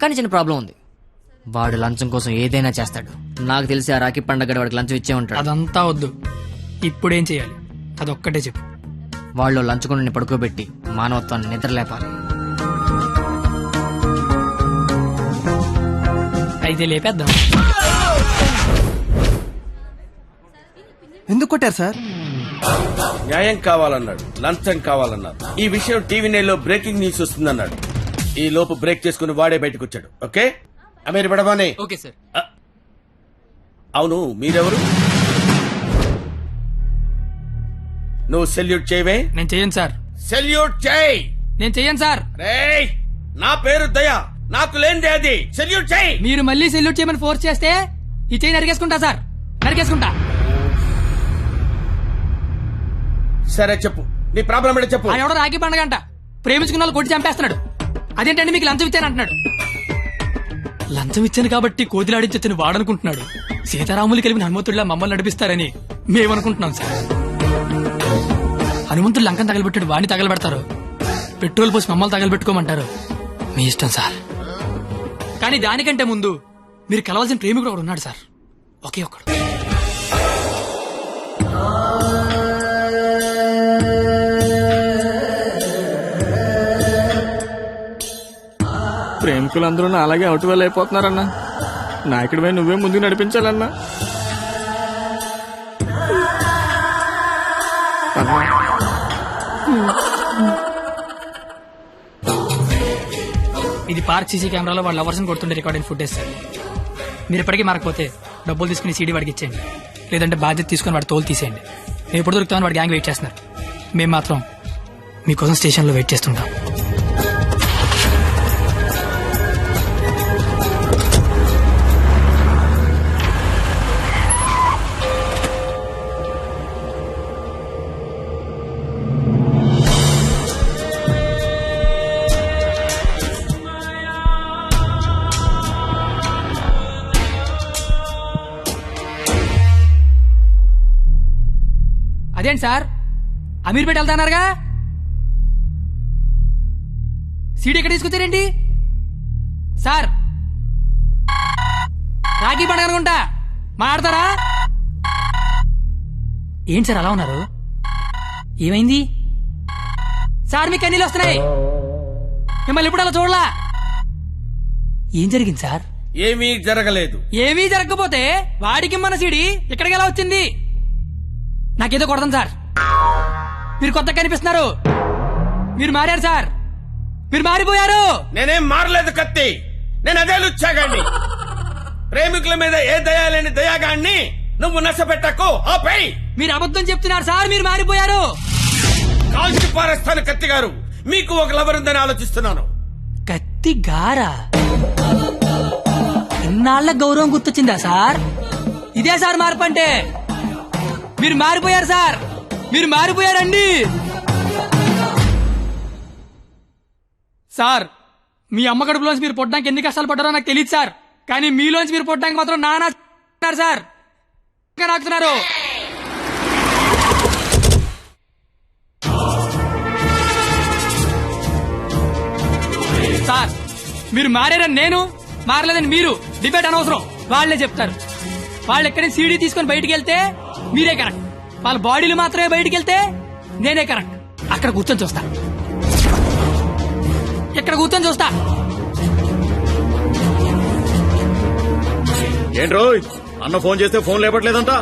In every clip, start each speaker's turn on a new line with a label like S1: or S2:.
S1: కానీ చిన్న ప్రాబ్లం ఉంది. వాడు లంచం కోసం ఏదైనా చేస్తాడు. నాకు తెలిసి ఆ రాఖీ పండగ వాడికి లంచం ఇచ్చే ఉంటాడు.
S2: అదంతా వద్దు, ఇప్పుడేం చేయాలి అదొక్కటే చెప్పు.
S1: వాళ్ళు లంచుకొని పడుకోబెట్టి మానవత్వాన్ని నిద్రలేపాలి.
S2: అయితే లేపేద్దాం.
S3: ఎందుకు కొట్టారు సార్?
S4: న్యాయం కావాలన్నాడు, లంచం కావాలన్నాడు. ఈ విషయం టీవీ నైన్లో బ్రేకింగ్ న్యూస్ వస్తుందన్నాడు. ఈ లోపు బ్రేక్ చేసుకుని వాడే బయటకు వచ్చాడు. ఓకే అమీర్ పడవానే.
S2: Okay sir.
S4: అవును, మీరెవరు? నువ్వు సెల్యూట్ చేయవే?
S2: నేను చెయ్యను సార్.
S4: సెల్యూట్ చేయి.
S2: నేను చెయ్యను సార్.
S4: రేయ్, నా పేరు దయా, నాకు లేనిదే అది. సెల్యూట్ చేయి.
S2: మీరు మళ్ళీ సెల్యూట్ చేయమని ఫోర్స్ చేస్తే ఈ చెయ్యి నరికేసుకుంటా సార్, నరికేసుకుంటా.
S4: సరే చెప్పు, నీ ప్రాబ్లం ఏంటో చెప్పు.
S2: ఆయన ఎవడో రాఖీ పండుగ అంట ప్రేమించుకున్న వాళ్ళు కొట్టి చంపేస్తున్నాడు. అదేంటంటే మీకు లంచం ఇచ్చాను అంటున్నాడు. లంచం ఇచ్చాను కాబట్టి కోతిలాడించొచ్చని వాడనుకుంటున్నాడు. సీతారాములు కలిపిన హనుమంతుడిలా మమ్మల్ని నడిపిస్తారని మేమనుకుంటున్నాం సార్. హనుమంతుడు లంకం తగలబెట్టాడు, వాడిని తగలబెడతారు. పెట్రోల్ పోసి మమ్మల్ని తగలబెట్టుకోమంటారు. మీ ఇష్టం సార్. కానీ దానికంటే ముందు మీరు కలవాల్సిన ప్రేమికుడు ఒకడు ఉన్నాడు సార్, ఒకే ఒకడు.
S5: ప్రేమికులందరూ అలాగే అవుట్ వెల్ అయిపోతున్నారన్నా. నాయకుడిపై నువ్వే ముందుకు నడిపించాలన్నా.
S2: ఇది పార్క్ సీసీ కెమెరాలో వాళ్ళ లవర్స్ కొడుతుండే రికార్డింగ్ ఫుటేజ్ సార్. మీరు ఇప్పటికీ మారకపోతే డబ్బులు తీసుకుని సీడీ వాడికి ఇచ్చేయండి, లేదంటే బాధ్యత తీసుకుని వాడి తోలు తీసేయండి. మేము ఎప్పుడు దొరుకుతామని వాడి గ్యాంగ్ వెయిట్ చేస్తున్నారు. మేము మాత్రం మీకోసం స్టేషన్లో వెయిట్ చేస్తుంటాం. అదేంటి సార్, అమీర్పేట వెళ్తానారుగా, సీడీ ఎక్కడ తీసుకొచ్చారేంటి సార్? రాఖీ పండుగ అనుకుంటా, మాట్లాడతారా? ఏంటి సార్ అలా ఉన్నారు? ఏమైంది సార్? మీకు కన్నీళ్ళు వస్తున్నాయి. మిమ్మల్ని ఇప్పుడు అలా చూడలా. ఏం జరిగింది సార్?
S4: ఏమీ జరగలేదు.
S2: ఏమీ జరగకపోతే వాడికి మన సీడీ ఇక్కడికి ఎలా వచ్చింది? నాకేదో కొడతాం సార్. మీరు కొత్తగా కనిపిస్తున్నారు. మీరు మారారు సార్, మీరు మారిపోయారు.
S4: నేనేం మారలేదు కత్తి, నేను అదే లుచ్చాగాన్ని. ప్రేమికుల మీద ఏ దయా లేని దయాగాన్ని నువ్వు నష్టపెట్టకు. ఆపై
S2: మీరు అబద్ధం చెప్తున్నారు సార్, మీరు మారిపోయారు.
S4: కాల్చి పారేస్తాను కత్తి గారు. మీకు ఒక లవర్ ఉందని ఆలోచిస్తున్నాను.
S2: కత్తి గారా? ఇన్నాళ్ల గౌరవం గుర్తొచ్చిందా సార్? ఇదే సార్ మార్పు అంటే. మీరు మారిపోయారు సార్, మీరు మారిపోయారండి సార్. మీ అమ్మ కడుపులోంచి మీరు పుట్టడానికి ఎన్ని కష్టాలు పడ్డారో నాకు తెలియదు సార్, కానీ మీలోంచి మీరు పుట్టడానికి మాత్రం నానా సార్ నాకుతున్నారు. సార్ మీరు మారారని నేను, మారలేదని మీరు డిబేట్ అనవసరం. వాళ్లే చెప్తారు. వాళ్ళు ఎక్కడైనా సీడీ తీసుకొని బయటికి వెళ్తే మీరే కరెక్ట్, వాళ్ళ బాడీలు మాత్రమే బయటికి వెళ్తే నేనే కరెక్ట్. అక్కడ కూర్చొని చూస్తా, ఇక్కడ కూర్చొని చూస్తా.
S5: ఏంట్రో అన్న ఫోన్ చేస్తే ఫోన్ లేపట్లేదంట.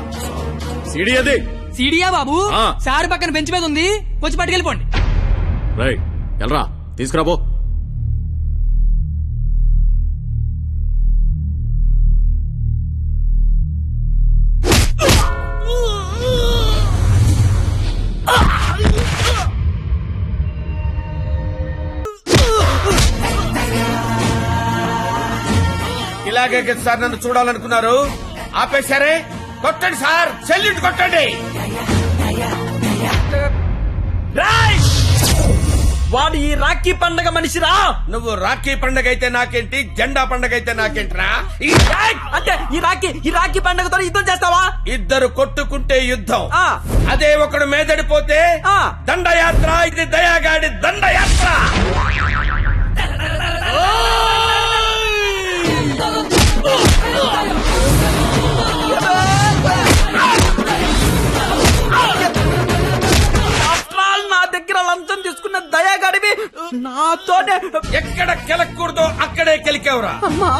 S5: సీడీ అది.
S2: సీడీయా బాబు? సార్ పక్కన బెంచ్ మీద ఉంది, వచ్చి పట్టుకెళ్ళిపోండి.
S5: రేయ్ ఎల్రా, తీసుకురాబో.
S4: ఇలాగే సార్ నన్ను చూడాలనుకున్నారు, ఆపేశారే. కొట్టండి సార్, సెల్యూట్ కొట్టండి.
S6: వాడు ఈ రాఖీ పండగ మనిషిరా.
S4: నువ్వు రాఖీ పండగ అయితే నాకేంటి, జెండా పండగ అయితే నాకేంటిరా?
S6: అంటే ఈ రాఖీ పండగతో యుద్ధం చేస్తావా?
S4: ఇద్దరు కొట్టుకుంటే యుద్ధం, అదే ఒకడు మేదడిపోతే దండయాత్ర. ఇది దయాగాడి దండయాత్ర.
S6: అత్తోనే
S4: ఎక్కడ కెలకూడదో అక్కడే కెలికావురా.
S6: అమ్మా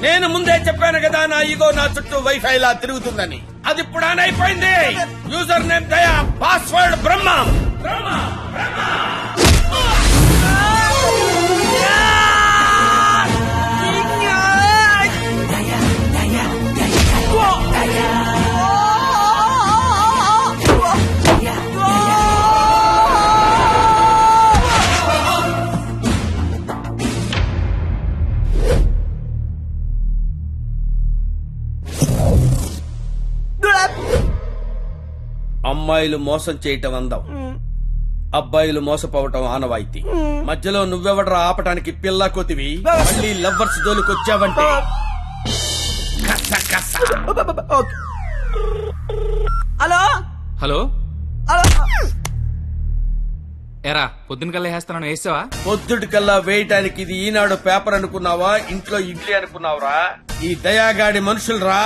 S4: నేను ముందే చెప్పాను కదా నా ఈగో నా చుట్టూ వైఫై లా తిరుగుతుందని. అది ఇప్పుడు ఆన్ అయిపోయింది. యూజర్ నేమ్ దయా, పాస్వర్డ్ బ్రహ్మ. అమ్మాయిలు మోసం చేయటం అందం, అబ్బాయిలు మోసపోవటం ఆనవాయితీ. మధ్యలో నువ్వెవడరా ఆపటానికి పిల్ల కొతివి? మళ్ళీ లవ్వర్స్ జోలికొచ్చావంటే కస కస.
S6: హలో
S3: హలో
S6: హలో
S3: ఎరా పొద్దున కల్లా వేస్తాను వేసావా?
S4: పొద్దుటి కల్లా వేయటానికి ఇది ఈనాడు పేపర్ అనుకున్నావా? ఇంట్లో ఇడ్లీ అనుకున్నావురా? ఈ దయాగాడి మనుషులరా.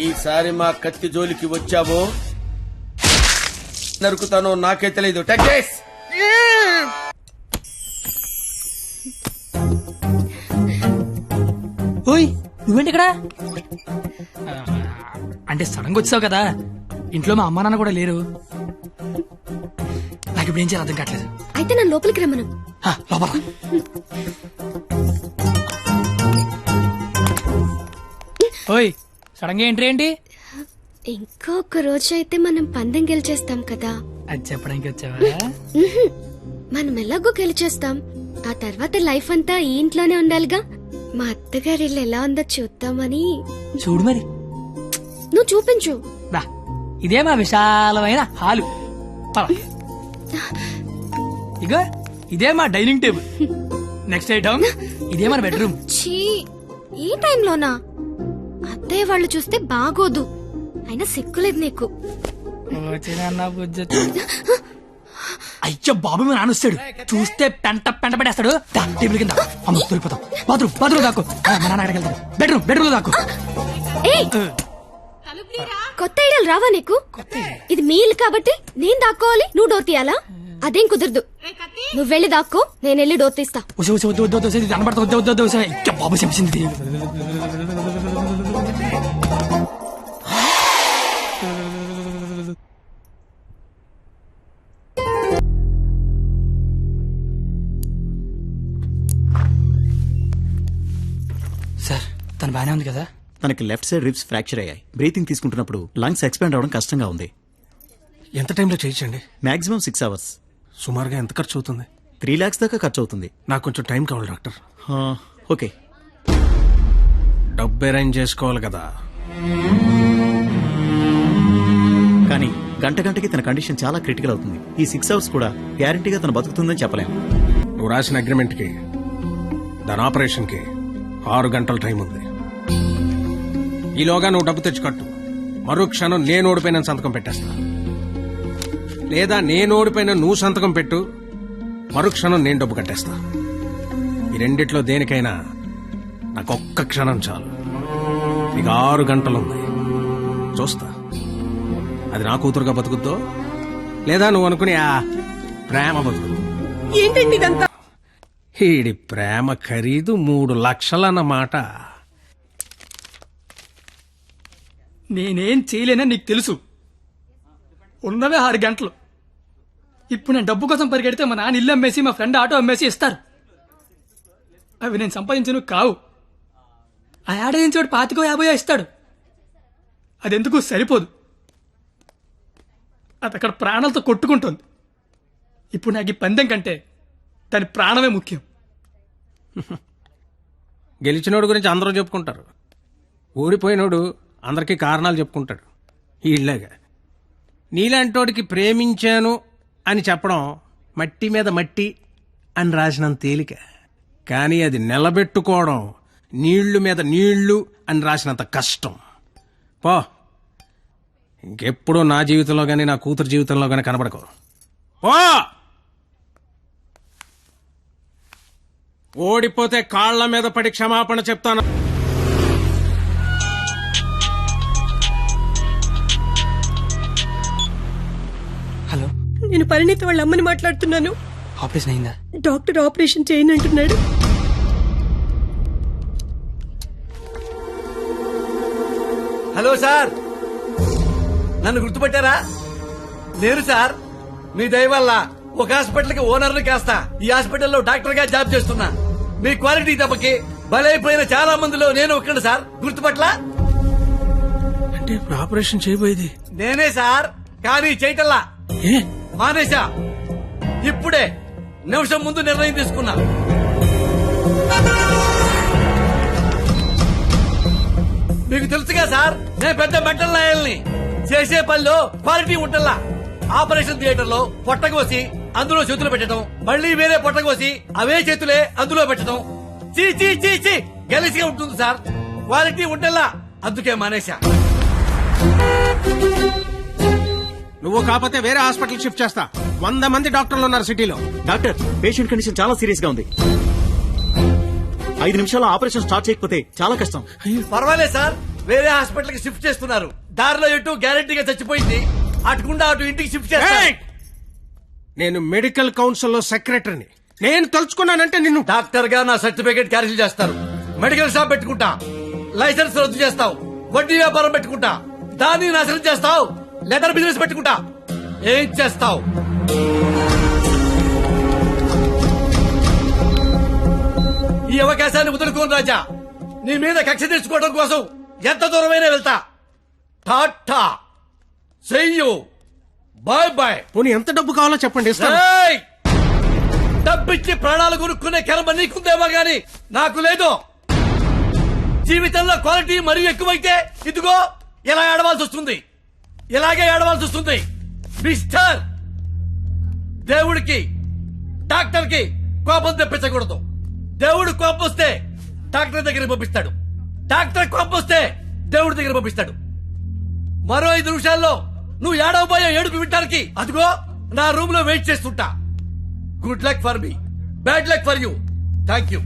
S4: ఈసారి మా కత్తి జోలికి వచ్చావో నరుకుతానో నాకే తెలీదు. టెక్కేస్.
S2: ఓయ్ నువ్వేంటి ఇక్కడ? అంటే సడన్ గా వచ్చావు కదా, ఇంట్లో మా అమ్మా నాన్న కూడా లేరు. నాకు ఇప్పుడు ఏం చేయాలి అర్థం కావట్లేదు.
S7: అయితే నన్ను లోపలికి రమ్మను.
S2: లోపల ఓయ్ సడన్ గా ఎంట్రీ ఏంటి?
S7: ఇంకొక రోజు అయితే మనం పందెం గెలిచేస్తాం కదా.
S2: అది చెప్పడానికి వచ్చావా?
S7: ఉహుం. మనం ఎలాగో గెలిచేస్తాం. ఆ తర్వాత లైఫ్ అంతా ఈ ఇంట్లోనే ఉండాలిగా. మా అత్తగారి ఇల్లు ఎలా ఉందో చూద్దామని.
S2: చూడు మరి.
S7: నువ్వు చూపించు.
S2: రా, ఇదే మా విశాలమైన హాలు. పద. ఇగో ఇదే మా డైనింగ్ టేబుల్. నెక్స్ట్ ఐటమ్ ఇదే మన బెడ్రూమ్.
S7: ఛీ, ఈ టైంలోనా? అత్తయ్య వాళ్ళు చూస్తే బాగోదు. అయినా సిగ్గులేదు నీకు.
S2: అయ్యో బాబు మీ నాన్న వస్తాడు, చూస్తే పెంట పెంట పెట్టేస్తాడు. దా, టేబుల్ కింద. అమ్మ దొరికిపోతాం. బాత్రూమ్ దాకు. మా నాన్న అక్కడికి వెళ్తాడు. బెడ్రూమ్ దాకు.
S7: ఏయ్, కొత్త ఐడియాలు రావా నీకు? ఇది మీ ఇల్లు కాబట్టి నేను దాక్కోవాలి, నువ్వు డోర్ తీయాలా? అదేం కుదరదు. నువ్వు వెళ్ళి దాక్కో, నేను వెళ్ళి డోర్ తీస్తా.
S2: బాబు చెప్పింది. సార్ తను బానే ఉంది కదా?
S5: తనకి లెఫ్ట్ సైడ్ రిబ్స్ ఫ్రాక్చర్ అయ్యాయి. బ్రీతింగ్ తీసుకుంటున్నప్పుడు లంగ్స్ ఎక్స్పాండ్ అవడం కష్టంగా ఉంది.
S8: ఎంత టైంలో చేయించండి?
S5: Maximum 6 hours.
S8: సుమారుగా ఎంత ఖర్చు అవుతుంది?
S5: 3 lakhs దాకా ఖర్చు అవుతుంది.
S8: నాకు కొంచెం టైం కావాలి డాక్టర్.
S5: ఓకే.
S8: డబ్బు అరేంజ్ చేసుకోవాలి కదా.
S5: కానీ గంటకి తన కండిషన్ చాలా క్రిటికల్ అవుతుంది. ఈ 6 hours కూడా గ్యారంటీగా తను బతుకుతుందని చెప్పలేము.
S8: నువ్వు రాసిన అగ్రిమెంట్ కి దాని ఆపరేషన్ కి 6 గంటల టైం ఉంది. ఈలోగా నువ్వు డబ్బు తెచ్చి కట్టు. మరో క్షణం నేను ఓడిపోయిన సంతకం పెట్టేస్తా. లేదా నేను ఓడిపోయిన నువ్వు సంతకం పెట్టు, మరుక్షణం నేను డబ్బు కట్టేస్తా. ఈ రెండిట్లో దేనికైనా నాకు ఒక్క క్షణం చాలు. నీకు 6 గంటలుంది. చూస్తా అది నా కూతురుగా బతుకుద్దో లేదా నువ్వు అనుకుని ఆ ప్రేమ బతుకుద్దు.
S6: ఏంటండి ఇదంతా?
S8: ఈడి ప్రేమ ఖరీదు 3 లక్షలన్నమాట.
S2: నేనేం చేయలేనని నీకు తెలుసు. ఉన్నవే 6 గంటలు. ఇప్పుడు నేను డబ్బు కోసం పరిగెడితే మా నాన్న ఇల్లు అమ్మేసి మా ఫ్రెండ్ ఆటో అమ్మేసి ఇస్తారు. అవి నేను సంపాదించను కావు. ఆ ఏడాదించోడు 25-50 ఇస్తాడు. అదెందుకు సరిపోదు. అది అక్కడ ప్రాణాలతో కొట్టుకుంటుంది. ఇప్పుడు నాకు ఈ పందెం కంటే దాని ప్రాణమే ముఖ్యం.
S8: గెలిచినోడు గురించి అందరూ చెప్పుకుంటారు, ఓడిపోయినోడు అందరికీ కారణాలు చెప్పుకుంటాడు. ఈళ్ళగా నీలాంటోడికి ప్రేమించాను అని చెప్పడం మట్టి మీద మట్టి అని రాసినంత తేలిక. కానీ అది నిలబెట్టుకోవడం నీళ్లు మీద నీళ్లు అని రాసినంత కష్టం. పో, ఇంకెప్పుడూ నా జీవితంలో గానీ నా కూతురు జీవితంలో గానీ కనబడకు. పో. ఓడిపోతే కాళ్ల మీద పడి క్షమాపణ చెప్తాను.
S2: హలో,
S6: నేను పరిణీత వాళ్ళ అమ్మని మాట్లాడుతున్నాను.
S2: ఆపరేషన్ అయిందా?
S9: డాక్టర్ ఆపరేషన్ చేయనంటున్నాడు.
S6: హలో సార్, నన్ను గుర్తుపట్టారా? నేను సార్, మీ దయ వల్ల ఒక హాస్పిటల్ కి ఓనర్ని కాస్త ఈ హాస్పిటల్లో డాక్టర్ గా జాబ్ చేస్తున్నా. మీ క్వాలిటీ దెబ్బకి బలైపోయిన చాలా మందిలో నేను ఒక్కడు సార్. గుర్తుపట్ల
S8: అంటే ఇప్పుడు ఆపరేషన్ చేయబోయేది
S6: నేనే సార్, కానీ చేయటల్లా
S8: ఏ?
S6: మానేశా. ఇప్పుడే నిమిషం ముందు నిర్ణయం తీసుకున్నా. మీకు తెలుసుగా సార్, నేను పెద్ద మెంటల్ లాయల్ని. చేసే పనిలో క్వాలిటీ ఉంటల్లా. ఆపరేషన్ థియేటర్ లో పొట్టకోసి అందులో చేతులు పెట్టడం, మళ్ళీ వేరే పొట్టకోసి అవే చేతులే అందులో పెట్టడం, చీ చీ చీ చీ గెలిసిగా ఉంటుంది సార్. క్వాలిటీ ఉంటల్లా, అందుకే మానేశా.
S8: నువ్వు కాకపోతే వేరే హాస్పిటల్ షిఫ్ట్ చేస్తా. 100 మంది డాక్టర్లు ఉన్నారు సిటీలో.
S5: డాక్టర్, పేషెంట్ కండిషన్ చాలా సీరియస్ గా ఉంది. 5 నిమిషాల్లో ఆపరేషన్ స్టార్ట్ చేయకపోతే చాలా కష్టం.
S6: పర్వాలేదు సార్, వేరే హాస్పిటల్ కి షిఫ్ట్ చేస్తున్నారు. దారిలో ఎటు గ్యారెంటీగా చచ్చిపోయింది, అటుకుండా అటు ఇంటికి షిఫ్ట్ చేస్తారు.
S8: ఏయ్! నేను మెడికల్ కౌన్సిల్ లో సెక్రటరీని. నేను తలుచుకున్నానంటే నిన్ను
S6: డాక్టర్ గా నా సర్టిఫికేట్ క్యాన్సిల్ చేస్తారు. మెడికల్ షాప్ పెట్టుకుంటా, లైసెన్స్ రద్దు చేస్తావు. వడ్డీ వ్యాపారం పెట్టుకుంటా, దాన్ని నాశనం చేస్తావు. లెదర్ బిజినెస్ పెట్టుకుంటా, ఏం చేస్తావు? ఈ అవకాశాన్ని వదులుకోను రాజా. నీ మీద కక్ష తీర్చుకోవడం కోసం ఎంత దూరమైనా వెళ్తా. టాటా, చెయ్యు, బాయ్ బాయ్.
S8: పోనీ ఎంత డబ్బు కావాలో చెప్పండి, ఇస్తాను.
S6: ఏయ్! డబ్బిచ్చి ప్రాణాలు కొనుక్కునే కర్మ నీకుందేమో గాని నాకు లేదు. జీవితంలో క్వాలిటీ మరీ ఎక్కువైతే ఇదిగో ఇలా ఏడవాల్సి వస్తుంది. ఇలాగే ఏడవాల్సి వస్తుంది. మిస్టర్, దేవుడికి డాక్టర్ కి కోపం తెప్పించకూడదు. దేవుడు కోపం వస్తే డాక్టర్ దగ్గర పంపిస్తాడు. డాక్టర్ కోపం వస్తే దేవుడి దగ్గర పంపిస్తాడు. మరో 5 నిమిషాల్లో నువ్వు ఏడవబోయే ఏడుపు వింటానికి అదిగో నా రూమ్ లో వెయిట్ చేస్తుంటా. Good luck for me, bad luck for you. Thank you.